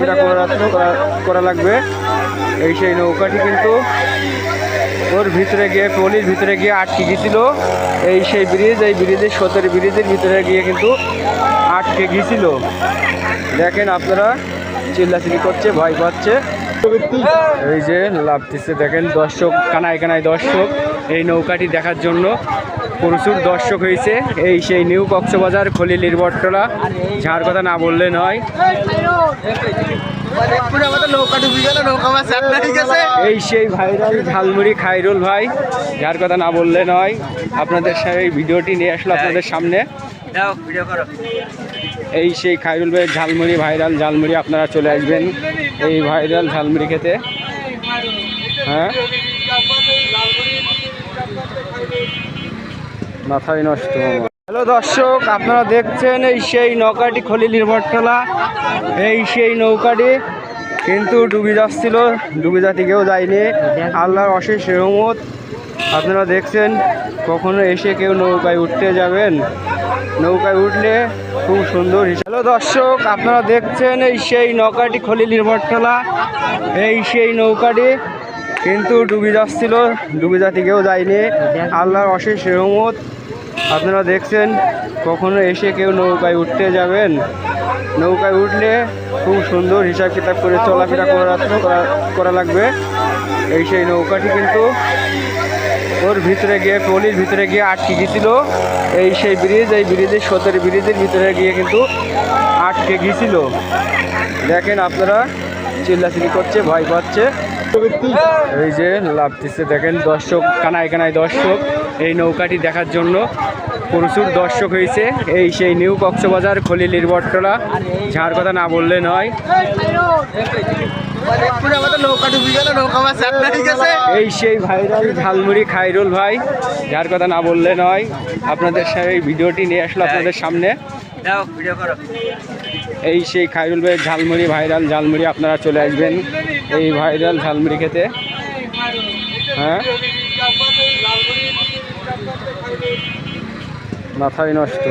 এটা করা লাগবে। এই সেই নৌকাটি কিন্তু ওর ভিতরে গিয়ে পলির ভিতরে গিয়ে আটকে গিয়েছিল। এই সেই ব্রিজ, এই ব্রিজের সতের ব্রিজের ভিতরে গিয়ে কিন্তু আটকে গিয়েছিল। দেখেন আপনারা, চিল্লাচিল্লি করছে, ভয় পাচ্ছে। এই যে লাফতেছে, দেখেন দর্শক, কানায় কানায় দর্শক এই নৌকাটি দেখার জন্য প্রচুর দর্শক হয়েছে। এই সেই নিউ কক্সবাজার খলিলির বটতলা, যার কথা না বললে নয়। এই সেই ভাইরাল ঝালমুড়ি খাইরুল ভাই, যার কথা না বললে নয়। আপনাদের এই ভিডিওটি নিয়ে আসলো আপনাদের সামনে। এই সেই খাইরুল ভাইয়ের ঝালমুড়ি, ভাইরাল ঝালমুড়ি, আপনারা চলে আসবেন এই ভাইরাল ঝালমুড়ি খেতে। হ্যাঁ, মাথায় নষ্ট। হ্যালো দর্শক, আপনারা দেখছেন এই সেই নৌকাটি খলিলির বটতলা। এই সেই নৌকাটি কিন্তু ডুবে যাচ্ছিল, ডুবে যাতে কেউ যায়নি, আল্লাহর অশেষ রহমত। আপনারা দেখছেন, কখনো এসে কেউ নৌকায় উঠতে যাবেন, নৌকায় উঠলে খুব সুন্দর। হ্যালো দর্শক, আপনারা দেখছেন এই সেই নৌকাটি খলিলির বটতলা। এই সেই নৌকাটি কিন্তু ডুবে যাচ্ছিল, ডুবে যাতে কেউ যায়নি, আল্লাহর অশেষ রহমত। আপনারা দেখছেন, কখনো এসে কেউ নৌকায় উঠতে যাবেন, নৌকায় উঠলে খুব সুন্দর হিসাব কিতাব করে চলাফেরা করা লাগবে। এই সেই নৌকাটি কিন্তু ওর ভিতরে গিয়ে পলির ভিতরে গিয়ে আটকে গিয়েছিল। এই সেই ব্রিজ, এই ব্রিজের সতের ব্রিজের ভিতরে গিয়ে কিন্তু আটকে গিয়েছিল। দেখেন আপনারা, চিল্লাচিল্লি করছে, ভয় পাচ্ছে। এই যে লাফতেছে, দেখেন দর্শক, কানায় কানায় দর্শক এই নৌকাটি দেখার জন্য প্রচুর দর্শক হয়েছে। এই সেই নিউ কক্সবাজার খলিলির বটতলা, যার কথা না বললে নয়। এই সেই ভাইরাল ঝালমুড়ি খাইরুল ভাই, যার কথা না বললে নয়। আপনাদের এই ভিডিওটি নিয়ে আসলো আপনাদের সামনে। এই সেই খাইরুল ভাইয়ের ঝালমুড়ি, ভাইরাল ঝালমুড়ি, আপনারা চলে আসবেন এই ভাইরাল ঝালমুড়ি খেতে। হ্যাঁ, মাথায় নষ্ট।